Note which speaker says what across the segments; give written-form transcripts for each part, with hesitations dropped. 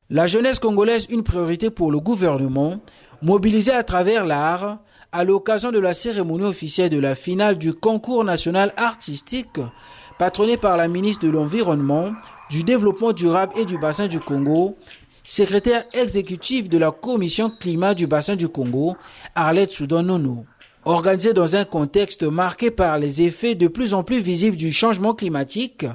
Speaker 1: La jeunesse congolaise, une priorité pour le gouvernement, mobilisée à travers l'art, à l'occasion de la cérémonie officielle de la finale du concours national artistique, patronné par la ministre de l'Environnement, du Développement durable et du Bassin du Congo, secrétaire exécutif de la Commission climat du Bassin du Congo, Arlette Soudan-Nono. Organisé dans un contexte marqué par les effets de plus en plus visibles du changement climatique,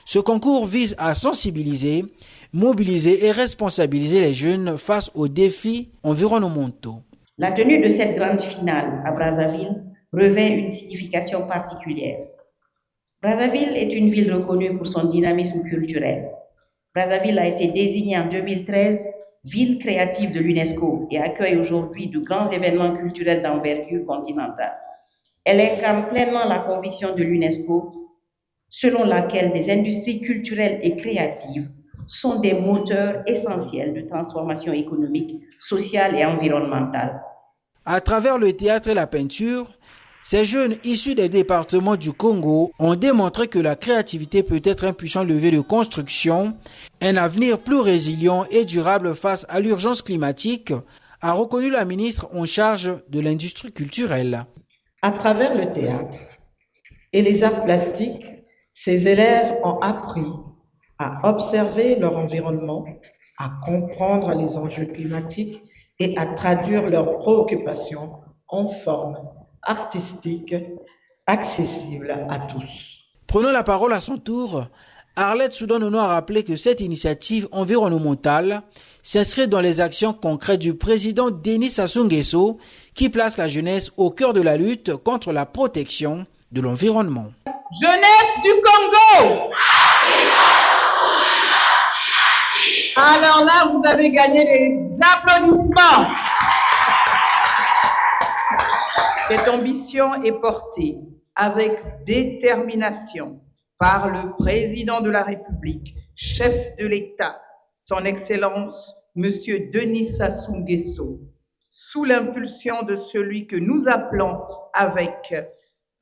Speaker 1: ce concours vise à sensibiliser, mobiliser et responsabiliser les jeunes face aux défis environnementaux.
Speaker 2: La tenue de cette grande finale à Brazzaville revêt une signification particulière. Brazzaville est une ville reconnue pour son dynamisme culturel. Brazzaville a été désignée en 2013 ville créative de l'UNESCO et accueille aujourd'hui de grands événements culturels d'envergure continentale. Elle incarne pleinement la conviction de l'UNESCO selon laquelle les industries culturelles et créatives sont des moteurs essentiels de transformation économique, sociale et environnementale.
Speaker 1: À travers le théâtre et la peinture, ces jeunes issus des départements du Congo ont démontré que la créativité peut être un puissant levier de construction, un avenir plus résilient et durable face à l'urgence climatique, a reconnu la ministre en charge de l'industrie culturelle.
Speaker 3: À travers le théâtre et les arts plastiques, ces élèves ont appris à observer leur environnement, à comprendre les enjeux climatiques et à traduire leurs préoccupations en forme artistique, accessible à tous.
Speaker 1: Prenant la parole à son tour, Arlette Soudan-Nono a rappelé que cette initiative environnementale s'inscrit dans les actions concrètes du président Denis Sassou Nguesso qui place la jeunesse au cœur de la lutte contre la protection de l'environnement.
Speaker 4: Jeunesse du Congo! Alors là, vous avez gagné des applaudissements. Cette ambition est portée avec détermination par le président de la République, chef de l'État, son Excellence, Monsieur Denis Sassou Nguesso, sous l'impulsion de celui que nous appelons avec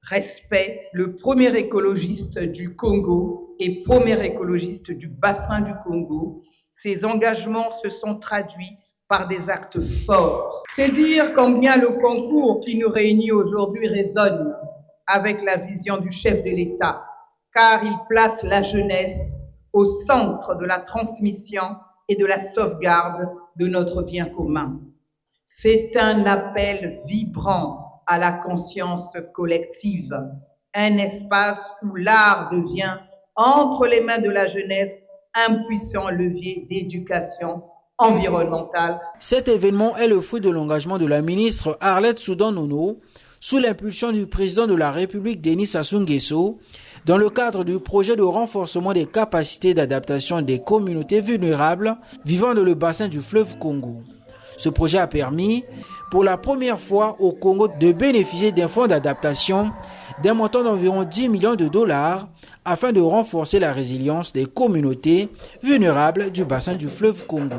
Speaker 4: respect le premier écologiste du Congo et premier écologiste du bassin du Congo. Ces engagements se sont traduits par des actes forts. C'est dire combien le concours qui nous réunit aujourd'hui résonne avec la vision du chef de l'État, car il place la jeunesse au centre de la transmission et de la sauvegarde de notre bien commun. C'est un appel vibrant à la conscience collective, un espace où l'art devient, entre les mains de la jeunesse, un puissant levier d'éducation environnementale.
Speaker 1: Cet événement est le fruit de l'engagement de la ministre Arlette Soudan-Nono sous l'impulsion du président de la République Denis Sassou Nguesso dans le cadre du projet de renforcement des capacités d'adaptation des communautés vulnérables vivant dans le bassin du fleuve Congo. Ce projet a permis pour la première fois au Congo de bénéficier d'un fonds d'adaptation d'un montant d'environ 10 millions de dollars afin de renforcer la résilience des communautés vulnérables du bassin du fleuve Congo.